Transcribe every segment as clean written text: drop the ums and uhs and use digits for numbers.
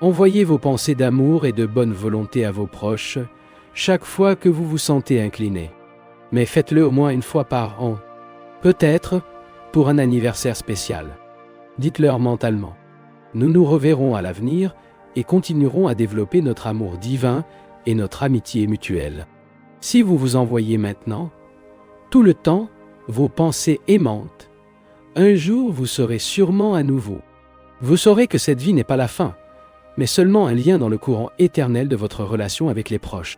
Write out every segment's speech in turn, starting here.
Envoyez vos pensées d'amour et de bonne volonté à vos proches chaque fois que vous vous sentez incliné. Mais faites-le au moins une fois par an, peut-être pour un anniversaire spécial. Dites-leur mentalement. Nous nous reverrons à l'avenir et continuerons à développer notre amour divin et notre amitié mutuelle. Si vous vous envoyez maintenant, tout le temps, vos pensées aimantes, un jour vous serez sûrement à nouveau. Vous saurez que cette vie n'est pas la fin, mais seulement un lien dans le courant éternel de votre relation avec les proches.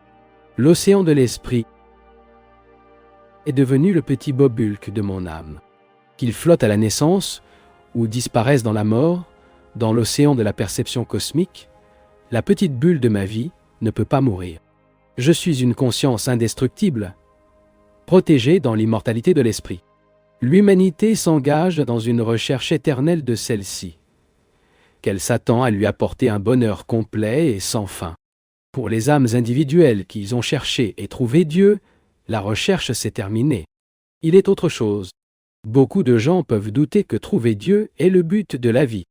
L'océan de l'esprit est devenu le petit bobulque de mon âme. Qu'il flotte à la naissance ou disparaisse dans la mort, dans l'océan de la perception cosmique, la petite bulle de ma vie ne peut pas mourir. Je suis une conscience indestructible, protégée dans l'immortalité de l'esprit. L'humanité s'engage dans une recherche éternelle de celle-ci, qu'elle s'attend à lui apporter un bonheur complet et sans fin. Pour les âmes individuelles qui ont cherché et trouvé Dieu, la recherche s'est terminée. Il est autre chose. Beaucoup de gens peuvent douter que trouver Dieu est le but de la vie.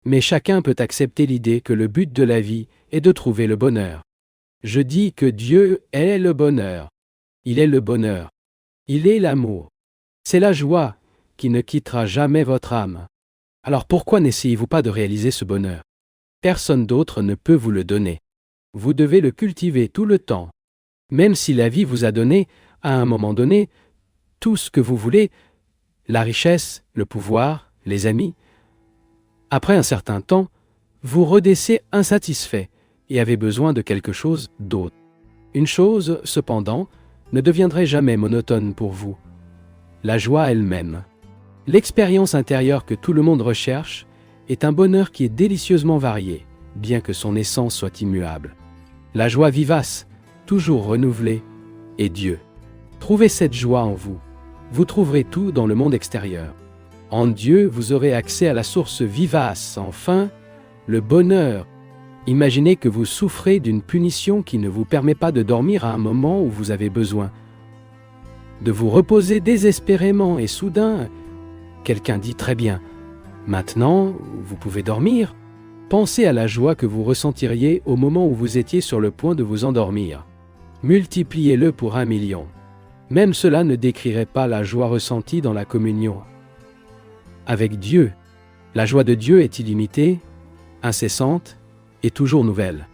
Mais chacun peut accepter l'idée que le but de la vie est de trouver le bonheur. Je dis que Dieu est le bonheur. Il est le bonheur. Il est l'amour. C'est la joie qui ne quittera jamais votre âme. Alors pourquoi n'essayez-vous pas de réaliser ce bonheur? Personne d'autre ne peut vous le donner. Vous devez le cultiver tout le temps. Même si la vie vous a donné, à un moment donné, tout ce que vous voulez, la richesse, le pouvoir, les amis, après un certain temps, vous redescendez insatisfait et avez besoin de quelque chose d'autre. Une chose, cependant, ne deviendrait jamais monotone pour vous. La joie elle-même. L'expérience intérieure que tout le monde recherche est un bonheur qui est délicieusement varié, bien que son essence soit immuable. La joie vivace, toujours renouvelée, est Dieu. Trouvez cette joie en vous. Vous trouverez tout dans le monde extérieur. En Dieu, vous aurez accès à la source vivace, enfin, le bonheur. Imaginez que vous souffrez d'une punition qui ne vous permet pas de dormir à un moment où vous avez besoin de vous reposer désespérément et soudain, quelqu'un dit très bien, maintenant, vous pouvez dormir. Pensez à la joie que vous ressentiriez au moment où vous étiez sur le point de vous endormir. Multipliez-le pour 1 million. Même cela ne décrirait pas la joie ressentie dans la communion avec Dieu. La joie de Dieu est illimitée, incessante et toujours nouvelle.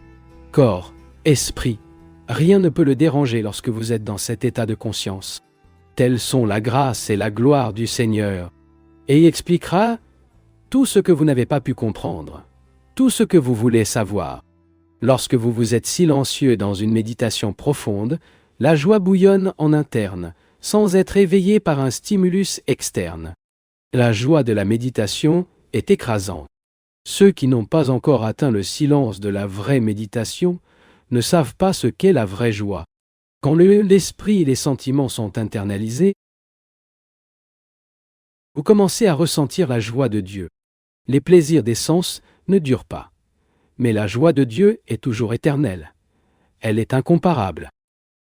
Corps, esprit, rien ne peut le déranger lorsque vous êtes dans cet état de conscience. Telles sont la grâce et la gloire du Seigneur, et il expliquera tout ce que vous n'avez pas pu comprendre, tout ce que vous voulez savoir. Lorsque vous êtes silencieux dans une méditation profonde, la joie bouillonne en interne, sans être éveillée par un stimulus externe. La joie de la méditation est écrasante. Ceux qui n'ont pas encore atteint le silence de la vraie méditation ne savent pas ce qu'est la vraie joie. Quand l'esprit et les sentiments sont internalisés, vous commencez à ressentir la joie de Dieu. Les plaisirs des sens ne durent pas. Mais la joie de Dieu est toujours éternelle. Elle est incomparable.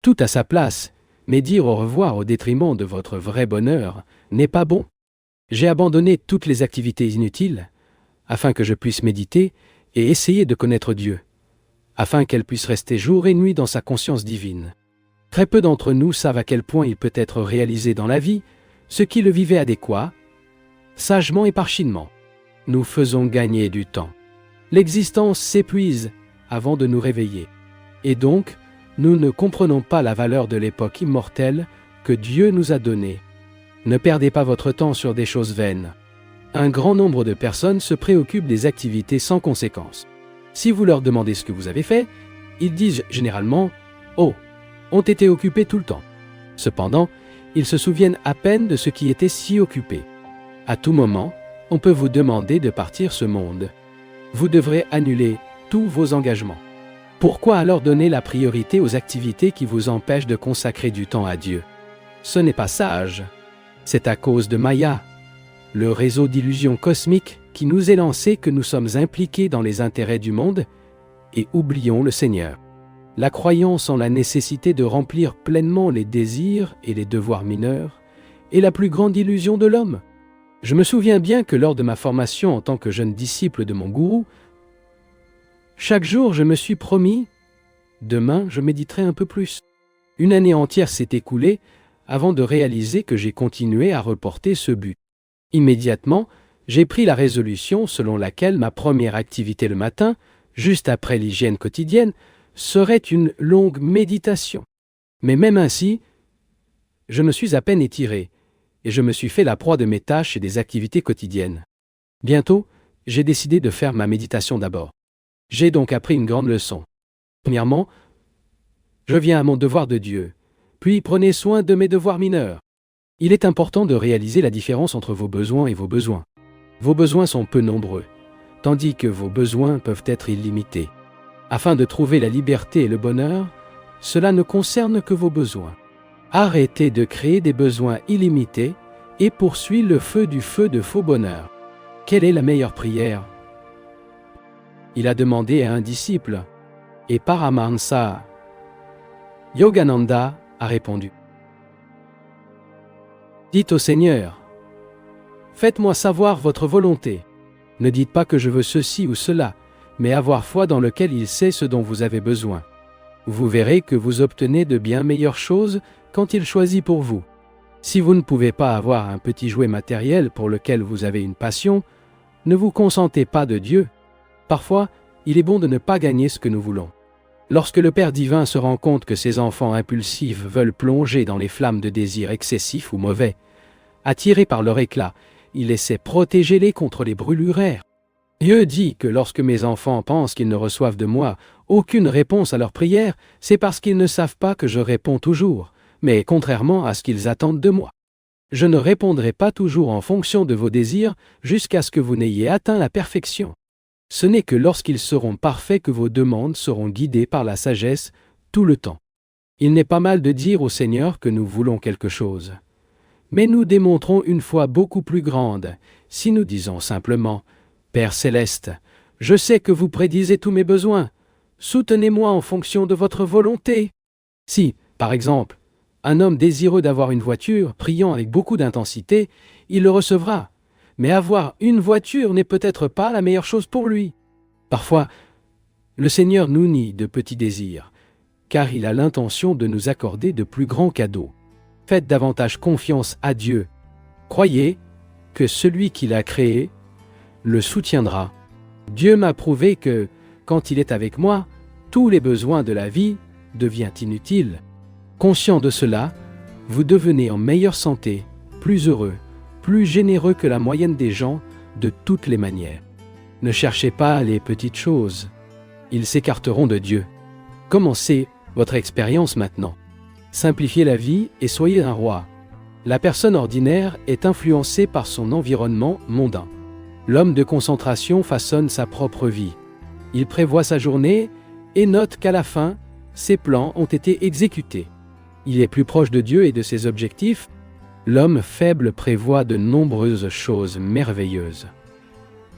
Tout à sa place, mais dire au revoir au détriment de votre vrai bonheur n'est pas bon. J'ai abandonné toutes les activités inutiles afin que je puisse méditer et essayer de connaître Dieu, afin qu'elle puisse rester jour et nuit dans sa conscience divine. Très peu d'entre nous savent à quel point il peut être réalisé dans la vie ce qui le vivait adéquat, sagement et par chinement. Nous faisons gagner du temps. L'existence s'épuise avant de nous réveiller. Et donc, nous ne comprenons pas la valeur de l'époque immortelle que Dieu nous a donnée. Ne perdez pas votre temps sur des choses vaines. Un grand nombre de personnes se préoccupent des activités sans conséquence. Si vous leur demandez ce que vous avez fait, ils disent généralement « Oh, ont été occupés tout le temps ». Cependant, ils se souviennent à peine de ce qui était si occupé. À tout moment, on peut vous demander de partir ce monde. Vous devrez annuler tous vos engagements. Pourquoi alors donner la priorité aux activités qui vous empêchent de consacrer du temps à Dieu? Ce n'est pas sage. C'est à cause de Maya, le réseau d'illusions cosmiques qui nous est lancé que nous sommes impliqués dans les intérêts du monde et oublions le Seigneur. La croyance en la nécessité de remplir pleinement les désirs et les devoirs mineurs est la plus grande illusion de l'homme. Je me souviens bien que lors de ma formation en tant que jeune disciple de mon gourou, Chaque jour, je me suis promis, demain, je méditerai un peu plus. Une année entière s'est écoulée avant de réaliser que j'ai continué à reporter ce but. Immédiatement, j'ai pris la résolution selon laquelle ma première activité le matin, juste après l'hygiène quotidienne, serait une longue méditation. Mais même ainsi, je me suis à peine étiré, et je me suis fait la proie de mes tâches et des activités quotidiennes. Bientôt, j'ai décidé de faire ma méditation d'abord. J'ai donc appris une grande leçon. Premièrement, je viens à mon devoir de Dieu, puis prenez soin de mes devoirs mineurs. Il est important de réaliser la différence entre vos besoins et vos besoins. Vos besoins sont peu nombreux, tandis que vos besoins peuvent être illimités. Afin de trouver la liberté et le bonheur, cela ne concerne que vos besoins. Arrêtez de créer des besoins illimités et poursuivez le feu de faux bonheur. Quelle est la meilleure prière? Il a demandé à un disciple, et Paramahansa Yogananda a répondu. Dites au Seigneur, faites-moi savoir votre volonté. Ne dites pas que je veux ceci ou cela, mais avoir foi dans lequel il sait ce dont vous avez besoin. Vous verrez que vous obtenez de bien meilleures choses quand il choisit pour vous. Si vous ne pouvez pas avoir un petit jouet matériel pour lequel vous avez une passion, ne vous consentez pas de Dieu. Parfois, il est bon de ne pas gagner ce que nous voulons. Lorsque le Père divin se rend compte que ses enfants impulsifs veulent plonger dans les flammes de désirs excessifs ou mauvais, attirés par leur éclat, il essaie protéger-les contre les brûlures aires. Dieu dit que lorsque mes enfants pensent qu'ils ne reçoivent de moi aucune réponse à leurs prières, c'est parce qu'ils ne savent pas que je réponds toujours, mais contrairement à ce qu'ils attendent de moi. Je ne répondrai pas toujours en fonction de vos désirs jusqu'à ce que vous n'ayez atteint la perfection. Ce n'est que lorsqu'ils seront parfaits que vos demandes seront guidées par la sagesse tout le temps. Il n'est pas mal de dire au Seigneur que nous voulons quelque chose. Mais nous démontrons une foi beaucoup plus grande si nous disons simplement « Père céleste, je sais que vous prédisez tous mes besoins. Soutenez-moi en fonction de votre volonté. » Si, par exemple, un homme désireux d'avoir une voiture, priant avec beaucoup d'intensité, il le recevra. Mais avoir une voiture n'est peut-être pas la meilleure chose pour lui. Parfois, le Seigneur nous nie de petits désirs, car il a l'intention de nous accorder de plus grands cadeaux. Faites davantage confiance à Dieu. Croyez que celui qui l'a créé le soutiendra. Dieu m'a prouvé que, quand il est avec moi, tous les besoins de la vie deviennent inutiles. Conscient de cela, vous devenez en meilleure santé, plus heureux, plus généreux que la moyenne des gens de toutes les manières. Ne cherchez pas les petites choses. Ils s'écarteront de Dieu. Commencez votre expérience maintenant. Simplifiez la vie et soyez un roi. La personne ordinaire est influencée par son environnement mondain. L'homme de concentration façonne sa propre vie. Il prévoit sa journée et note qu'à la fin, ses plans ont été exécutés. Il est plus proche de Dieu et de ses objectifs. L'homme faible prévoit de nombreuses choses merveilleuses.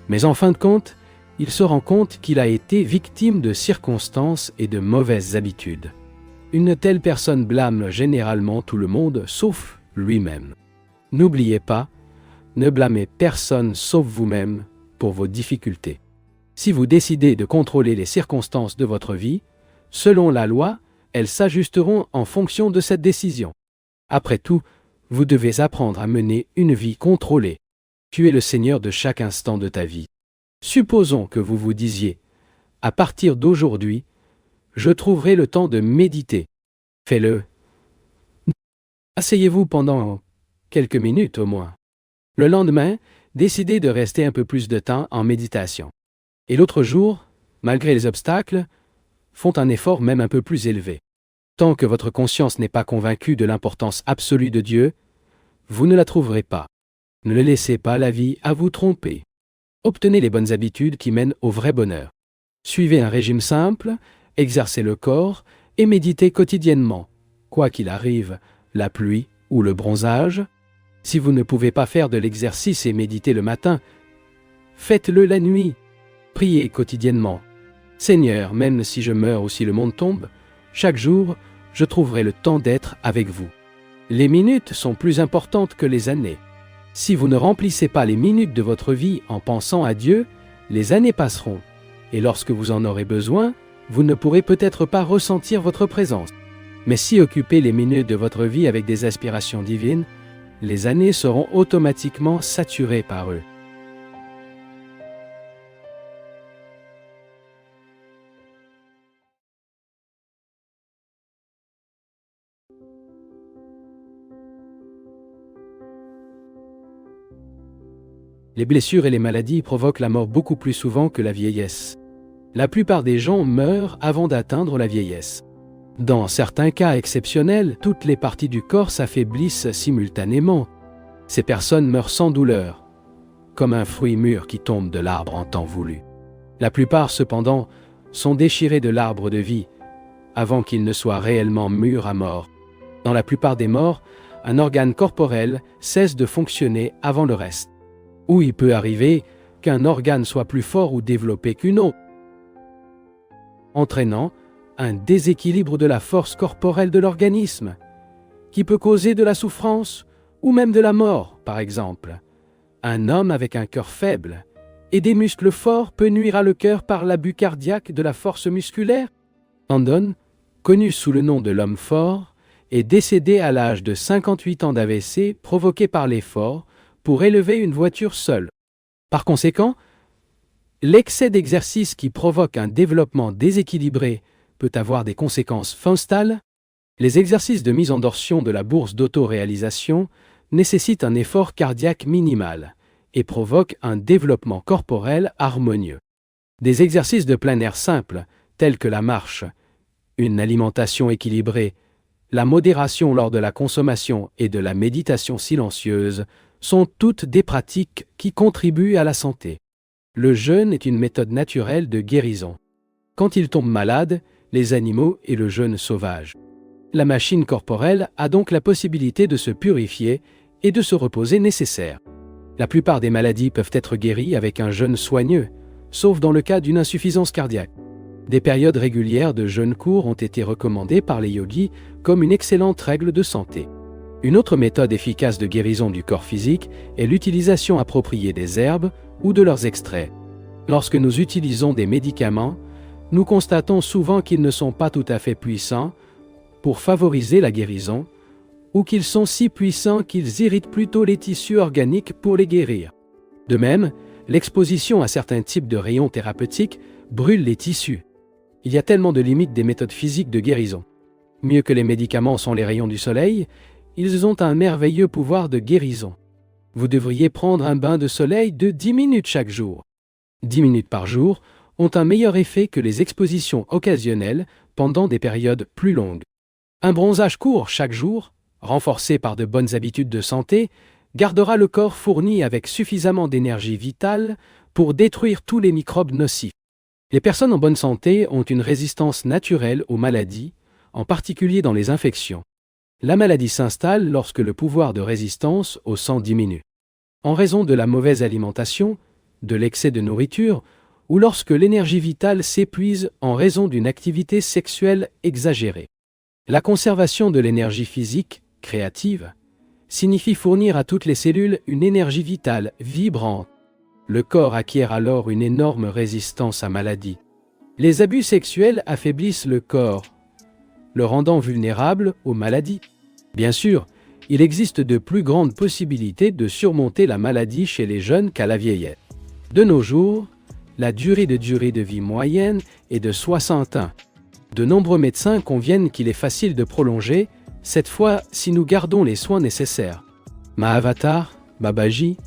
Mais en fin de compte, il se rend compte qu'il a été victime de circonstances et de mauvaises habitudes. Une telle personne blâme généralement tout le monde sauf lui-même. N'oubliez pas, ne blâmez personne sauf vous-même pour vos difficultés. Si vous décidez de contrôler les circonstances de votre vie, selon la loi, elles s'ajusteront en fonction de cette décision. Après tout, vous devez apprendre à mener une vie contrôlée. Tu es le Seigneur de chaque instant de ta vie. Supposons que vous vous disiez, à partir d'aujourd'hui, je trouverai le temps de méditer. Fais-le. Asseyez-vous pendant quelques minutes au moins. Le lendemain, décidez de rester un peu plus de temps en méditation. Et l'autre jour, malgré les obstacles, font un effort même un peu plus élevé. Tant que votre conscience n'est pas convaincue de l'importance absolue de Dieu, vous ne la trouverez pas. Ne laissez pas la vie à vous tromper. Obtenez les bonnes habitudes qui mènent au vrai bonheur. Suivez un régime simple, exercez le corps et méditez quotidiennement. Quoi qu'il arrive, la pluie ou le bronzage, si vous ne pouvez pas faire de l'exercice et méditer le matin, faites-le la nuit. Priez quotidiennement. Seigneur, même si je meurs ou si le monde tombe, chaque jour, je trouverai le temps d'être avec vous. Les minutes sont plus importantes que les années. Si vous ne remplissez pas les minutes de votre vie en pensant à Dieu, les années passeront et lorsque vous en aurez besoin, vous ne pourrez peut-être pas ressentir votre présence. Mais si occupez les minutes de votre vie avec des aspirations divines, les années seront automatiquement saturées par eux. Les blessures et les maladies provoquent la mort beaucoup plus souvent que la vieillesse. La plupart des gens meurent avant d'atteindre la vieillesse. Dans certains cas exceptionnels, toutes les parties du corps s'affaiblissent simultanément. Ces personnes meurent sans douleur, comme un fruit mûr qui tombe de l'arbre en temps voulu. La plupart, cependant, sont déchirés de l'arbre de vie, avant qu'il ne soit réellement mûr à mort. Dans la plupart des morts, un organe corporel cesse de fonctionner avant le reste. Ou il peut arriver qu'un organe soit plus fort ou développé qu'une autre, entraînant un déséquilibre de la force corporelle de l'organisme, qui peut causer de la souffrance ou même de la mort, par exemple. Un homme avec un cœur faible et des muscles forts peut nuire à le cœur par l'abus cardiaque de la force musculaire. Landon, connu sous le nom de l'homme fort, est décédé à l'âge de 58 ans d'AVC provoqué par l'effort pour élever une voiture seule. Par conséquent, l'excès d'exercice qui provoque un développement déséquilibré peut avoir des conséquences fatales. Les exercices de mise en torsion de la bourse d'auto-réalisation nécessitent un effort cardiaque minimal et provoquent un développement corporel harmonieux. Des exercices de plein air simples, tels que la marche, une alimentation équilibrée, la modération lors de la consommation et de la méditation silencieuse, sont toutes des pratiques qui contribuent à la santé. Le jeûne est une méthode naturelle de guérison. Quand ils tombent malades, les animaux et le jeûne sauvage. La machine corporelle a donc la possibilité de se purifier et de se reposer nécessaire. La plupart des maladies peuvent être guéries avec un jeûne soigneux, sauf dans le cas d'une insuffisance cardiaque. Des périodes régulières de jeûne court ont été recommandées par les yogis comme une excellente règle de santé. Une autre méthode efficace de guérison du corps physique est l'utilisation appropriée des herbes ou de leurs extraits. Lorsque nous utilisons des médicaments, nous constatons souvent qu'ils ne sont pas tout à fait puissants pour favoriser la guérison, ou qu'ils sont si puissants qu'ils irritent plutôt les tissus organiques pour les guérir. De même, l'exposition à certains types de rayons thérapeutiques brûle les tissus. Il y a tellement de limites des méthodes physiques de guérison. Mieux que les médicaments sont les rayons du soleil, ils ont un merveilleux pouvoir de guérison. Vous devriez prendre un bain de soleil de 10 minutes chaque jour. 10 minutes par jour ont un meilleur effet que les expositions occasionnelles pendant des périodes plus longues. Un bronzage court chaque jour, renforcé par de bonnes habitudes de santé, gardera le corps fourni avec suffisamment d'énergie vitale pour détruire tous les microbes nocifs. Les personnes en bonne santé ont une résistance naturelle aux maladies, en particulier dans les infections. La maladie s'installe lorsque le pouvoir de résistance au sang diminue. En raison de la mauvaise alimentation, de l'excès de nourriture, ou lorsque l'énergie vitale s'épuise en raison d'une activité sexuelle exagérée. La conservation de l'énergie physique, créative, signifie fournir à toutes les cellules une énergie vitale, vibrante. Le corps acquiert alors une énorme résistance à maladie. Les abus sexuels affaiblissent le corps, le rendant vulnérable aux maladies. Bien sûr, il existe de plus grandes possibilités de surmonter la maladie chez les jeunes qu'à la vieillesse. De nos jours, la durée de vie moyenne est de 60 ans. De nombreux médecins conviennent qu'il est facile de prolonger, cette fois si nous gardons les soins nécessaires. Mahavatar, Babaji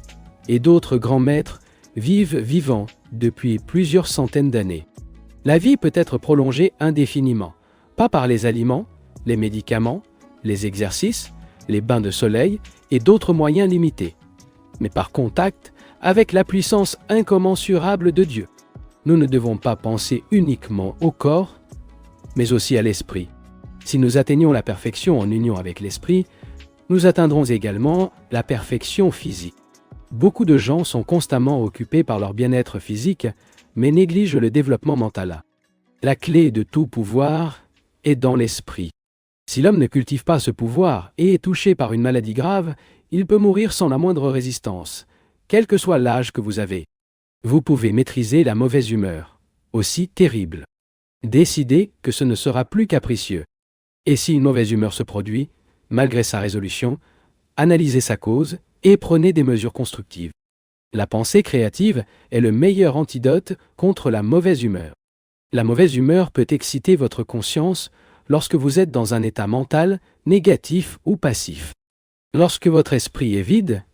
et d'autres grands maîtres vivent vivants depuis plusieurs centaines d'années. La vie peut être prolongée indéfiniment, pas par les aliments, les médicaments, les exercices, les bains de soleil et d'autres moyens limités, mais par contact avec la puissance incommensurable de Dieu. Nous ne devons pas penser uniquement au corps, mais aussi à l'esprit. Si nous atteignons la perfection en union avec l'esprit, nous atteindrons également la perfection physique. Beaucoup de gens sont constamment occupés par leur bien-être physique, mais négligent le développement mental. La clé de tout pouvoir est dans l'esprit. Si l'homme ne cultive pas ce pouvoir et est touché par une maladie grave, il peut mourir sans la moindre résistance, quel que soit l'âge que vous avez. Vous pouvez maîtriser la mauvaise humeur, aussi terrible. Décidez que ce ne sera plus capricieux. Et si une mauvaise humeur se produit, malgré sa résolution, analysez sa cause et prenez des mesures constructives. La pensée créative est le meilleur antidote contre la mauvaise humeur. La mauvaise humeur peut exciter votre conscience lorsque vous êtes dans un état mental négatif ou passif. Lorsque votre esprit est vide,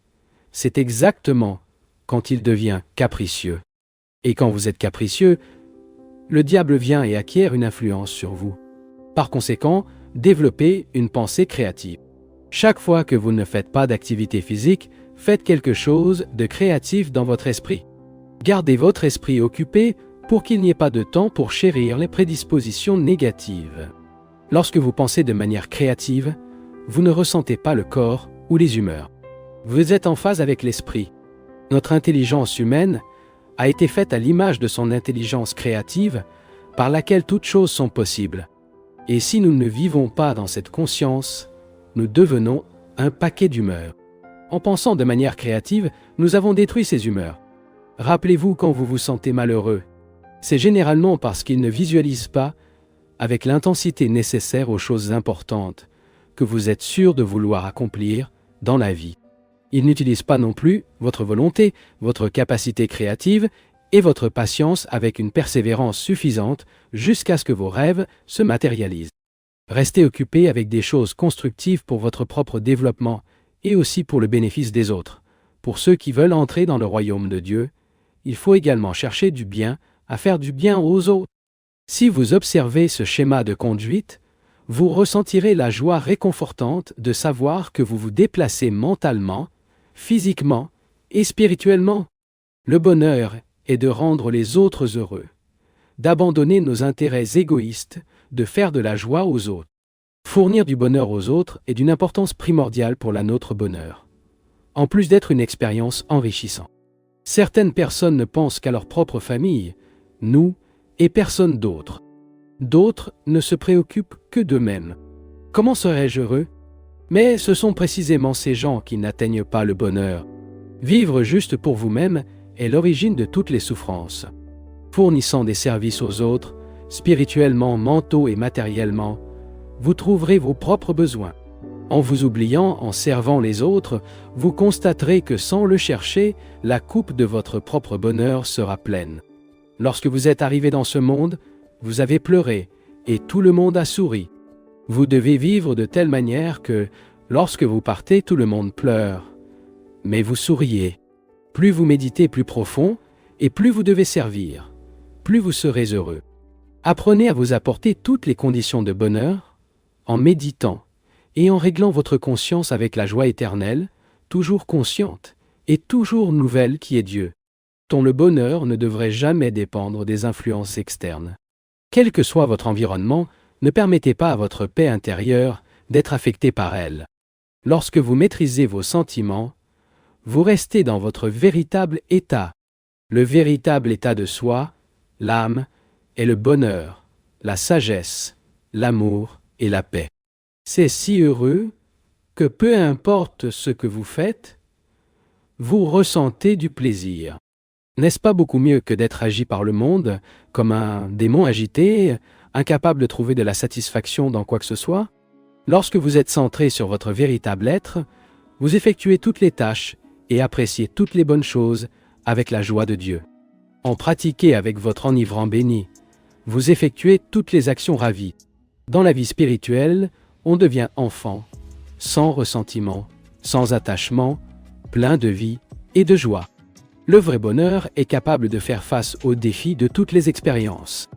c'est exactement quand il devient capricieux. Et quand vous êtes capricieux, le diable vient et acquiert une influence sur vous. Par conséquent, développez une pensée créative. Chaque fois que vous ne faites pas d'activité physique, faites quelque chose de créatif dans votre esprit. Gardez votre esprit occupé pour qu'il n'y ait pas de temps pour chérir les prédispositions négatives. Lorsque vous pensez de manière créative, vous ne ressentez pas le corps ou les humeurs. Vous êtes en phase avec l'esprit. Notre intelligence humaine a été faite à l'image de son intelligence créative par laquelle toutes choses sont possibles. Et si nous ne vivons pas dans cette conscience, nous devenons un paquet d'humeurs. En pensant de manière créative, nous avons détruit ces humeurs. Rappelez-vous quand vous vous sentez malheureux. C'est généralement parce qu'ils ne visualisent pas, avec l'intensité nécessaire aux choses importantes, que vous êtes sûr de vouloir accomplir dans la vie. Ils n'utilisent pas non plus votre volonté, votre capacité créative et votre patience avec une persévérance suffisante jusqu'à ce que vos rêves se matérialisent. Restez occupé avec des choses constructives pour votre propre développement et aussi pour le bénéfice des autres. Pour ceux qui veulent entrer dans le royaume de Dieu, il faut également chercher du bien, à faire du bien aux autres. Si vous observez ce schéma de conduite, vous ressentirez la joie réconfortante de savoir que vous vous déplacez mentalement, physiquement et spirituellement. Le bonheur est de rendre les autres heureux, d'abandonner nos intérêts égoïstes, de faire de la joie aux autres. Fournir du bonheur aux autres est d'une importance primordiale pour notre bonheur, en plus d'être une expérience enrichissante. Certaines personnes ne pensent qu'à leur propre famille, nous et personne d'autre. D'autres ne se préoccupent que d'eux-mêmes. Comment serais-je heureux? Mais ce sont précisément ces gens qui n'atteignent pas le bonheur. Vivre juste pour vous-même est l'origine de toutes les souffrances. Fournissant des services aux autres, spirituellement, mentaux et matériellement, vous trouverez vos propres besoins. En vous oubliant, en servant les autres, vous constaterez que sans le chercher, la coupe de votre propre bonheur sera pleine. Lorsque vous êtes arrivé dans ce monde, vous avez pleuré, et tout le monde a souri. Vous devez vivre de telle manière que, lorsque vous partez, tout le monde pleure. Mais vous souriez. Plus vous méditez plus profond, et plus vous devez servir, plus vous serez heureux. Apprenez à vous apporter toutes les conditions de bonheur, en méditant, et en réglant votre conscience avec la joie éternelle, toujours consciente, et toujours nouvelle qui est Dieu, dont le bonheur ne devrait jamais dépendre des influences externes. Quel que soit votre environnement, ne permettez pas à votre paix intérieure d'être affectée par elle. Lorsque vous maîtrisez vos sentiments, vous restez dans votre véritable état. Le véritable état de soi, l'âme, est le bonheur, la sagesse, l'amour et la paix. C'est si heureux que peu importe ce que vous faites, vous ressentez du plaisir. N'est-ce pas beaucoup mieux que d'être agi par le monde, comme un démon agité, incapable de trouver de la satisfaction dans quoi que ce soit? Lorsque vous êtes centré sur votre véritable être, vous effectuez toutes les tâches et appréciez toutes les bonnes choses avec la joie de Dieu. En pratiquez avec votre enivrant béni, vous effectuez toutes les actions ravies. Dans la vie spirituelle, on devient enfant, sans ressentiment, sans attachement, plein de vie et de joie. Le vrai bonheur est capable de faire face aux défis de toutes les expériences.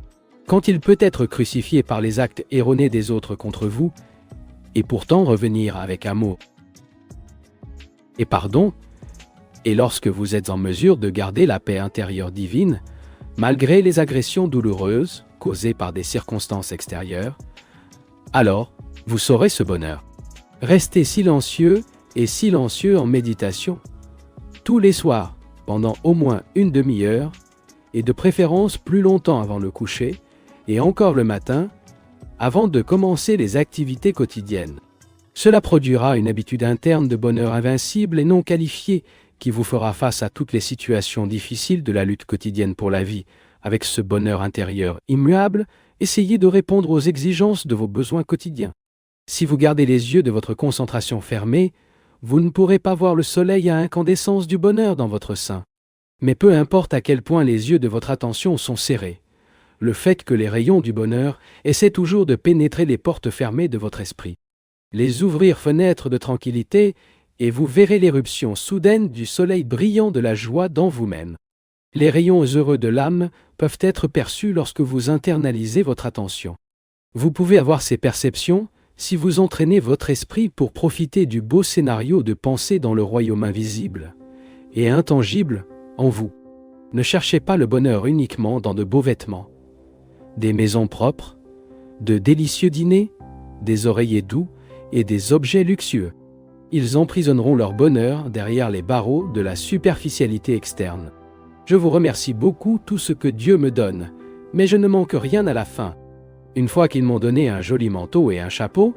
Quand il peut être crucifié par les actes erronés des autres contre vous, et pourtant revenir avec amour et pardon, et lorsque vous êtes en mesure de garder la paix intérieure divine, malgré les agressions douloureuses causées par des circonstances extérieures, alors vous saurez ce bonheur. Restez silencieux et silencieux en méditation, tous les soirs, pendant au moins une demi-heure, et de préférence plus longtemps avant le coucher, et encore le matin, avant de commencer les activités quotidiennes. Cela produira une habitude interne de bonheur invincible et non qualifiée qui vous fera face à toutes les situations difficiles de la lutte quotidienne pour la vie, avec ce bonheur intérieur immuable, essayez de répondre aux exigences de vos besoins quotidiens. Si vous gardez les yeux de votre concentration fermés, vous ne pourrez pas voir le soleil à incandescence du bonheur dans votre sein. Mais peu importe à quel point les yeux de votre attention sont serrés, le fait que les rayons du bonheur essaient toujours de pénétrer les portes fermées de votre esprit. Les ouvrir fenêtres de tranquillité et vous verrez l'éruption soudaine du soleil brillant de la joie dans vous-même. Les rayons heureux de l'âme peuvent être perçus lorsque vous internalisez votre attention. Vous pouvez avoir ces perceptions si vous entraînez votre esprit pour profiter du beau scénario de pensée dans le royaume invisible et intangible en vous. Ne cherchez pas le bonheur uniquement dans de beaux vêtements, des maisons propres, de délicieux dîners, des oreillers doux et des objets luxueux. Ils emprisonneront leur bonheur derrière les barreaux de la superficialité externe. Je vous remercie beaucoup tout ce que Dieu me donne, mais je ne manque rien à la fin. Une fois qu'ils m'ont donné un joli manteau et un chapeau,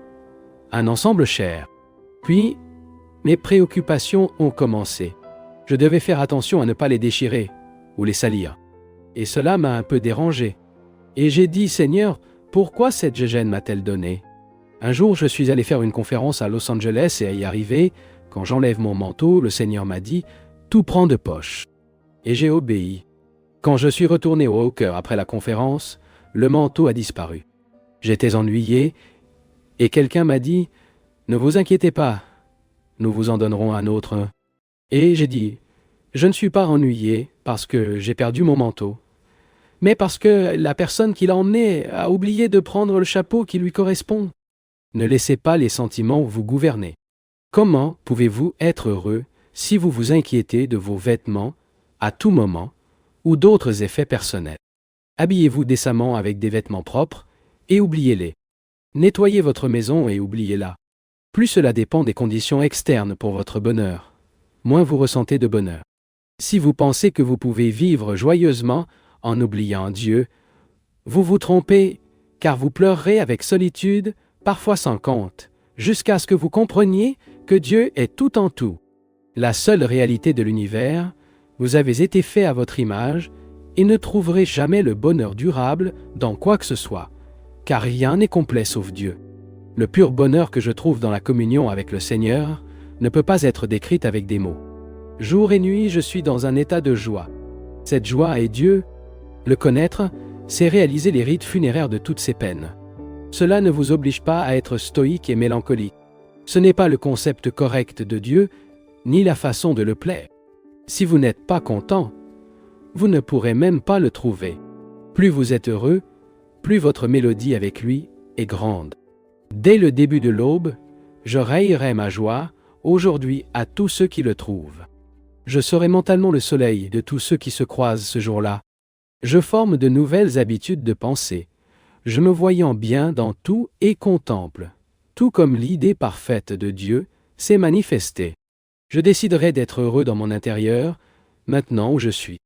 un ensemble cher. Puis, mes préoccupations ont commencé. Je devais faire attention à ne pas les déchirer ou les salir. Et cela m'a un peu dérangé. Et j'ai dit, Seigneur, pourquoi cette gêne m'a-t-elle donné? Un jour, je suis allé faire une conférence à Los Angeles et à y arriver, quand j'enlève mon manteau, le Seigneur m'a dit « Tout prend de poche ». Et j'ai obéi. Quand je suis retourné au Hawker après la conférence, le manteau a disparu. J'étais ennuyé et quelqu'un m'a dit « Ne vous inquiétez pas, nous vous en donnerons un autre ». Et j'ai dit « Je ne suis pas ennuyé parce que j'ai perdu mon manteau, mais parce que la personne qui l'a emmené a oublié de prendre le chapeau qui lui correspond. » Ne laissez pas les sentiments vous gouverner. Comment pouvez-vous être heureux si vous vous inquiétez de vos vêtements à tout moment ou d'autres effets personnels? Habillez-vous décemment avec des vêtements propres et oubliez-les. Nettoyez votre maison et oubliez-la. Plus cela dépend des conditions externes pour votre bonheur, moins vous ressentez de bonheur. Si vous pensez que vous pouvez vivre joyeusement en oubliant Dieu, vous vous trompez, car vous pleurerez avec solitude, parfois sans compte, jusqu'à ce que vous compreniez que Dieu est tout en tout. La seule réalité de l'univers, vous avez été fait à votre image et ne trouverez jamais le bonheur durable dans quoi que ce soit, car rien n'est complet sauf Dieu. Le pur bonheur que je trouve dans la communion avec le Seigneur ne peut pas être décrit avec des mots. Jour et nuit, je suis dans un état de joie. Cette joie est Dieu. Le connaître, c'est réaliser les rites funéraires de toutes ses peines. Cela ne vous oblige pas à être stoïque et mélancolique. Ce n'est pas le concept correct de Dieu, ni la façon de le plaire. Si vous n'êtes pas content, vous ne pourrez même pas le trouver. Plus vous êtes heureux, plus votre mélodie avec lui est grande. Dès le début de l'aube, je rayerai ma joie, aujourd'hui à tous ceux qui le trouvent. Je serai mentalement le soleil de tous ceux qui se croisent ce jour-là. Je forme de nouvelles habitudes de pensée. Je me voyant bien dans tout et contemple, tout comme l'idée parfaite de Dieu s'est manifestée. Je déciderai d'être heureux dans mon intérieur, maintenant où je suis.